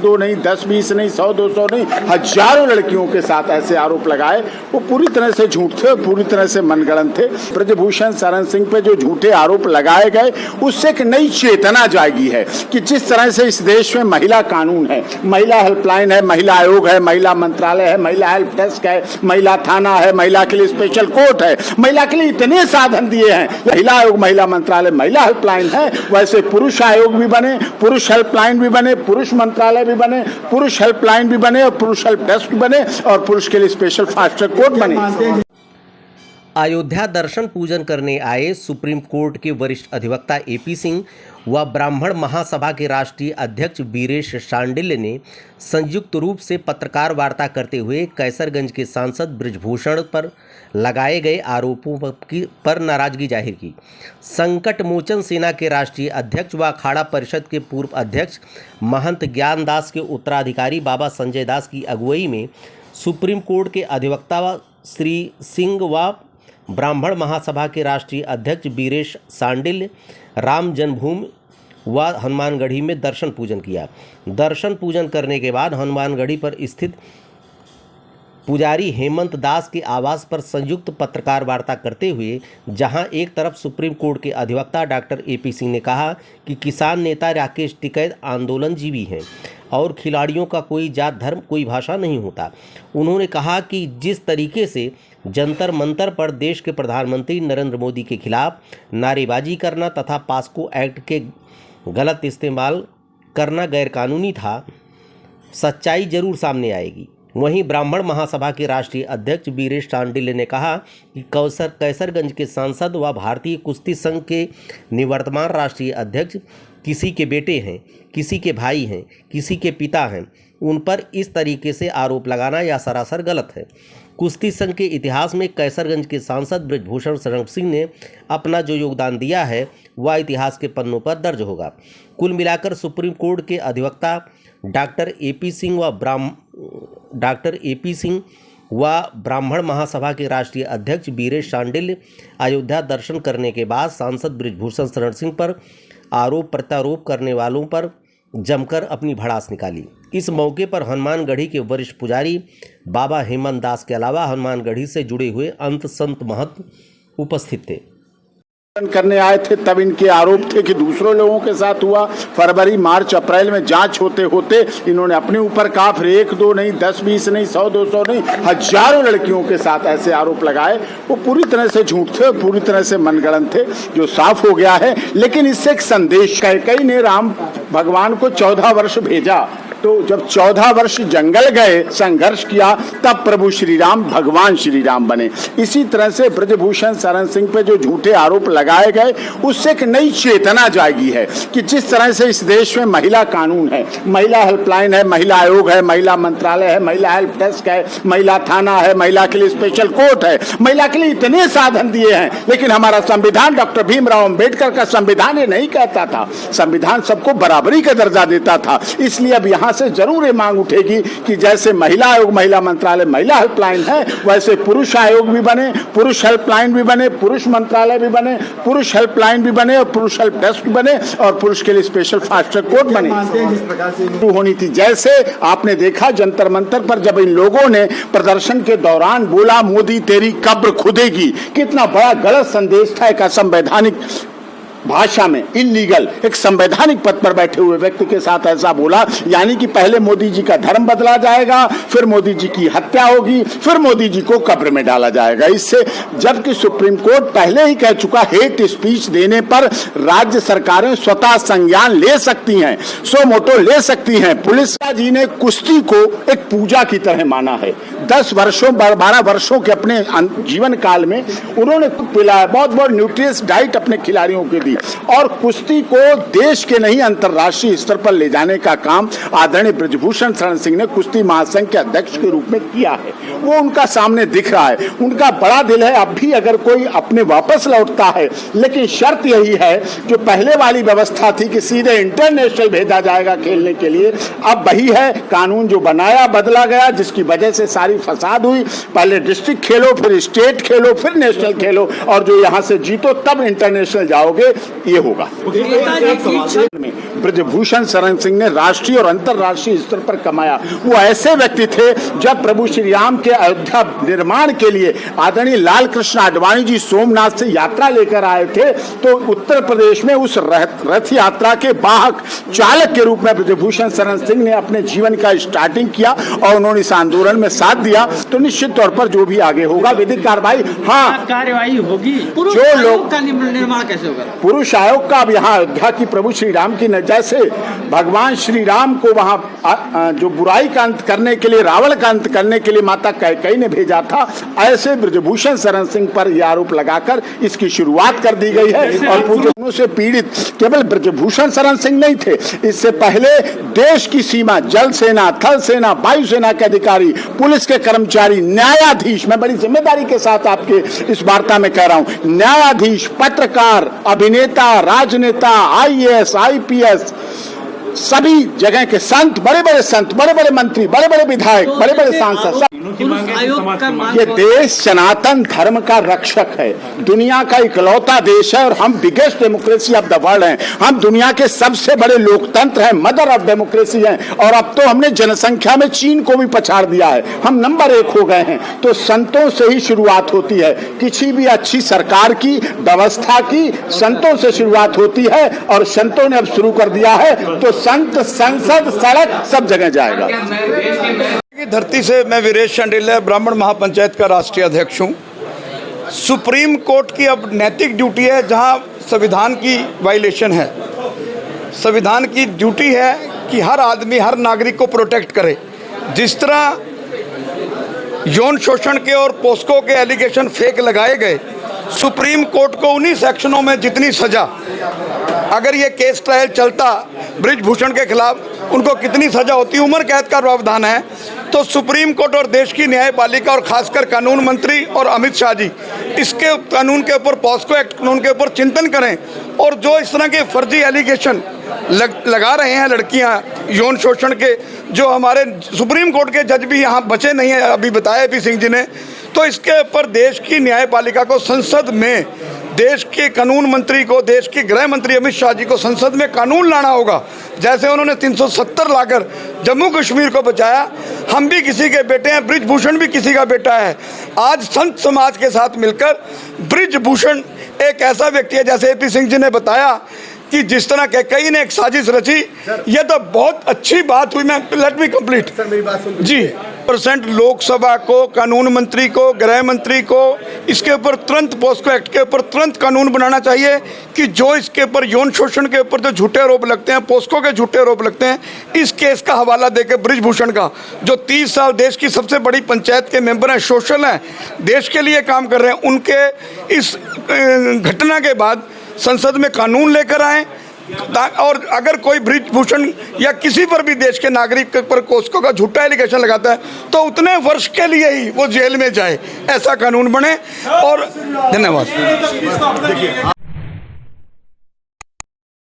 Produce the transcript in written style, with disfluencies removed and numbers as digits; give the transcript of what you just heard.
दो नहीं, 10-20 नहीं, 100-200 नहीं, हजारों लड़कियों के साथ ऐसे आरोप लगाए, वो पूरी तरह से झूठ थे, पूरी तरह से मनगढ़ंत थे। ब्रजभूषण शरण सिंह पे जो झूठे आरोप लगाए गए, उससे एक नई चेतना जागी है कि जिस तरह से इस देश में महिला कानून है, महिला हेल्पलाइन है, महिला आयोग है, महिला मंत्रालय है, महिला हेल्प डेस्क है, महिला थाना है, महिला के लिए स्पेशल कोर्ट है, महिला के लिए इतने साधन दिए हैं, महिला आयोग, महिला मंत्रालय, महिला हेल्पलाइन है, वैसे पुरुष आयोग भी बने, पुरुष हेल्पलाइन भी बने, पुरुष मंत्रालय भी बने, पुरुष हेल्पलाइन भी बने और पुरुष हेल्प डेस्क भी बने और पुरुष के लिए स्पेशल फास्ट ट्रैक कोर्ट बने। अयोध्या दर्शन पूजन करने आए सुप्रीम कोर्ट के वरिष्ठ अधिवक्ता एपी सिंह व ब्राह्मण महासभा के राष्ट्रीय अध्यक्ष वीरेश शांडिल्य ने संयुक्त रूप से पत्रकार वार्ता करते हुए कैसरगंज के सांसद ब्रजभूषण पर लगाए गए आरोपों पर नाराजगी जाहिर की। संकट मोचन सेना के राष्ट्रीय अध्यक्ष व अखाड़ा परिषद के पूर्व अध्यक्ष महंत ज्ञानदास के उत्तराधिकारी बाबा संजय दास की अगुवाई में सुप्रीम कोर्ट के अधिवक्ता श्री सिंह व ब्राह्मण महासभा के राष्ट्रीय अध्यक्ष वीरेश शांडिल्य राम जन्मभूमि व हनुमानगढ़ी में दर्शन पूजन किया। दर्शन पूजन करने के बाद हनुमानगढ़ी पर स्थित पुजारी हेमंत दास के आवास पर संयुक्त पत्रकार वार्ता करते हुए जहां एक तरफ सुप्रीम कोर्ट के अधिवक्ता डॉक्टर एपी सिंह ने कहा कि किसान नेता राकेश टिकैत आंदोलनजीवी हैं और खिलाड़ियों का कोई जात धर्म कोई भाषा नहीं होता। उन्होंने कहा कि जिस तरीके से जंतर मंतर पर देश के प्रधानमंत्री नरेंद्र मोदी के खिलाफ नारेबाजी करना तथा पास्को एक्ट के गलत इस्तेमाल करना गैरकानूनी था, सच्चाई जरूर सामने आएगी। वहीं ब्राह्मण महासभा के राष्ट्रीय अध्यक्ष वीरेश शांडिल्य ने कहा कि कैसरगंज के सांसद व भारतीय कुश्ती संघ के निवर्तमान राष्ट्रीय अध्यक्ष किसी के बेटे हैं, किसी के भाई हैं, किसी के पिता हैं, उन पर इस तरीके से आरोप लगाना यह सरासर गलत है। कुश्ती संघ के इतिहास में कैसरगंज के सांसद ब्रजभूषण शरण सिंह ने अपना जो योगदान दिया है वह इतिहास के पन्नों पर दर्ज होगा। कुल मिलाकर सुप्रीम कोर्ट के अधिवक्ता डॉक्टर एपी सिंह व ब्राह्मण महासभा के राष्ट्रीय अध्यक्ष वीरेश शांडिल्य अयोध्या दर्शन करने के बाद सांसद ब्रजभूषण शरण सिंह पर आरोप प्रत्यारोप करने वालों पर जमकर अपनी भड़ास निकाली। इस मौके पर हनुमानगढ़ी के वरिष्ठ पुजारी बाबा हेमंत दास के अलावा हनुमानगढ़ी से जुड़े हुए अंत संत महंत उपस्थित थे। करने आए थे तब इनके आरोप थे कि दूसरों लोगों के साथ हुआ। फरवरी, मार्च, अप्रैल में जांच होते होते इन्होंने अपने ऊपर कहा, फिर 1-2 नहीं, 10-20 नहीं, 100-200 नहीं, हजारों लड़कियों के साथ ऐसे आरोप लगाए, वो पूरी तरह से झूठ थे, पूरी तरह से मनगढ़ंत थे, जो साफ हो गया है। लेकिन इससे एक संदेश, कैकेयी ने राम भगवान को 14 वर्ष भेजा, तो जब 14 वर्ष जंगल गए, संघर्ष किया, तब प्रभु श्री राम भगवान श्री राम बने। इसी तरह से ब्रजभूषण शरण सिंह पे जो झूठे आरोप लगाए गए, उससे एक नई चेतना जागी है कि जिस तरह से इस देश में महिला कानून है, महिला हेल्पलाइन है, महिला आयोग है, महिला मंत्रालय है, महिला हेल्प डेस्क है, महिला थाना है, महिला के लिए स्पेशल कोर्ट है, महिला के लिए इतने साधन दिए हैं, लेकिन हमारा संविधान, डॉक्टर भीमराव अंबेडकर का संविधान ये नहीं कहता था। संविधान सबको बराबरी का दर्जा देता था। इसलिए अब यहाँ से जरूर ये मांग उठेगी कि जैसे महिला आयोग, महिला मंत्रालय, महिला हेल्पलाइन है, वैसे पुरुष आयोग भी बने, पुरुष हेल्पलाइन भी बने, पुरुष मंत्रालय भी बने, पुरुष हेल्पलाइन भी बने और पुरुष हेल्प डेस्क भी बने और पुरुष के लिए स्पेशल फास्ट ट्रैक कोर्ट बने होनी थी। जैसे आपने देखा जंतर मंतर पर जब इन लोगों ने प्रदर्शन के दौरान बोला मोदी तेरी कब्र खुदेगी, कितना बड़ा गलत संदेश था। एक असंवैधानिक भाषा में, इलीगल, एक संवैधानिक पद पर बैठे हुए व्यक्ति के साथ ऐसा बोला, यानी कि पहले मोदी जी का धर्म बदला जाएगा, फिर मोदी जी की हत्या होगी, फिर मोदी जी को कब्र में डाला जाएगा। इससे, जबकि सुप्रीम कोर्ट पहले ही कह चुका, हेट स्पीच देने पर राज्य सरकारें स्वतः संज्ञान ले सकती हैं, सो मोटो ले सकती हैं। पुलिस जी ने कुश्ती को एक पूजा की तरह माना है। 10 वर्षों 12 वर्षों के अपने जीवन काल में उन्होंने पिलाया, बहुत बहुत न्यूट्रियस डाइट अपने खिलाड़ियों के दी, और कुश्ती को देश के नहीं अंतर्राष्ट्रीय स्तर पर ले जाने का काम आदरणीय ब्रजभूषण शरण सिंह ने कुश्ती महासंघ के अध्यक्ष के रूप में किया है। वो उनका सामने दिख रहा है, उनका बड़ा दिल है। अब भी अगर कोई अपने वापस लौटता है, लेकिन शर्त यही है, जो पहले वाली व्यवस्था थी कि सीधे इंटरनेशनल भेजा जाएगा खेलने के लिए, अब वही है। कानून जो बनाया बदला गया, जिसकी वजह से सारी फसाद हुई। पहले डिस्ट्रिक्ट खेलो, फिर स्टेट खेलो, फिर नेशनल खेलो, और जो यहाँ से जीतो तब इंटरनेशनल जाओगे, ये होगा। ब्रजभूषण शरण सिंह ने राष्ट्रीय और अंतर्राष्ट्रीय स्तर पर कमाया। वो ऐसे व्यक्ति थे, जब प्रभु श्री राम के अयोध्या निर्माण के लिए आदरणीय लाल कृष्ण आडवाणी जी सोमनाथ से यात्रा लेकर आए थे, तो उत्तर प्रदेश में उस रथ यात्रा के वाहक चालक के रूप में ब्रजभूषण शरण सिंह ने अपने जीवन का स्टार्टिंग किया और उन्होंने इस आंदोलन में साथ दिया। तो निश्चित तौर पर जो भी आगे होगा विधिक कार्रवाई, हाँ कार्यवाही होगी। जो लोग का निर्माण कैसे होगा? पुरुष आयोग का अब यहाँ अयोध्या की प्रभु श्री राम की जैसे भगवान श्री राम को वहाँ जो बुराई का अंत करने के लिए, रावण का अंत करने के लिए माता कैकेयी ने भेजा था, ऐसे ब्रजभूषण शरण सिंह पर यह आरोप लगाकर इसकी शुरुआत कर दी गई है। और पूजनों से पीड़ित केवल ब्रजभूषण शरण सिंह नहीं थे, इससे पहले देश की सीमा, जल सेना, थल सेना, वायु सेना के अधिकारी, पुलिस के कर्मचारी, न्यायाधीश, मैं बड़ी जिम्मेदारी के साथ आपके इस वार्ता में कह रहा हूं, न्यायाधीश, पत्रकार, अभिनेता, राजनेता, IAS, IPS, सभी जगह के संत, बड़े बड़े मंत्री, बड़े बड़े विधायक, बड़े बड़े सांसद, ये देश सनातन धर्म का रक्षक है, दुनिया का इकलौता देश है और हम biggest democracy of the world हैं। हम दुनिया के सबसे बड़े लोकतंत्र हैं, मदर ऑफ डेमोक्रेसी हैं। और अब तो हमने जनसंख्या में चीन को भी पछाड़ दिया है, हम नंबर 1 हो गए हैं। तो संतों से ही शुरुआत होती है, किसी भी अच्छी सरकार की, व्यवस्था की, संतों से शुरुआत होती है। और संतों ने अब शुरू कर दिया है, तो संत, संसद, सड़क सब जगह जाएगा। की धरती से मैं वीरेश शांडिल्य ब्राह्मण महापंचायत का राष्ट्रीय अध्यक्ष हूँ। सुप्रीम कोर्ट की अब नैतिक ड्यूटी है, जहाँ संविधान की वायलेशन है, संविधान की ड्यूटी है कि हर आदमी, हर नागरिक को प्रोटेक्ट करे। जिस तरह यौन शोषण के और पोस्को के एलिगेशन फेक लगाए गए, सुप्रीम कोर्ट को उन्हीं सेक्शनों में जितनी सजा, अगर ये केस ट्रायल चलता ब्रजभूषण के खिलाफ, उनको कितनी सजा होती, उम्र कैद का प्रावधान है। तो सुप्रीम कोर्ट और देश की न्यायपालिका और खासकर कानून मंत्री और अमित शाह जी इसके कानून के ऊपर, पॉस्को एक्ट कानून के ऊपर चिंतन करें। और जो इस तरह के फर्जी एलिगेशन लगा रहे हैं लड़कियां यौन शोषण के, जो हमारे सुप्रीम कोर्ट के जज भी यहाँ बचे नहीं हैं, अभी बताया पी सिंह जी ने, तो इसके ऊपर देश की न्यायपालिका को, संसद में देश के कानून मंत्री को, देश के गृह मंत्री अमित शाह जी को संसद में कानून लाना होगा। जैसे उन्होंने 370 लाकर जम्मू कश्मीर को बचाया, हम भी किसी के बेटे हैं, ब्रजभूषण भी किसी का बेटा है। आज संत समाज के साथ मिलकर ब्रजभूषण एक ऐसा व्यक्ति है, जैसे AP सिंह जी ने बताया कि जिस तरह कैकेयी ने एक साजिश रची, ये तो बहुत अच्छी बात हुई। मैं लेट मी कंप्लीट जी। % लोकसभा को, कानून मंत्री को, गृह मंत्री को इसके ऊपर तुरंत, पॉस्को एक्ट के ऊपर तुरंत कानून बनाना चाहिए कि जो इसके ऊपर यौन शोषण के ऊपर जो झूठे आरोप लगते हैं, पोस्को के झूठे आरोप लगते हैं, इस केस का हवाला देकर ब्रजभूषण का, जो 30 साल देश की सबसे बड़ी पंचायत के मेंबर हैं, सोशल हैं, देश के लिए काम कर रहे हैं, उनके इस घटना के बाद संसद में कानून लेकर आए। और अगर कोई ब्रजभूषण या किसी पर भी देश के नागरिक पर पोस्को का झूठा एलिगेशन लगाता है, तो उतने वर्ष के लिए ही वो जेल में जाए, ऐसा कानून बने। और धन्यवाद।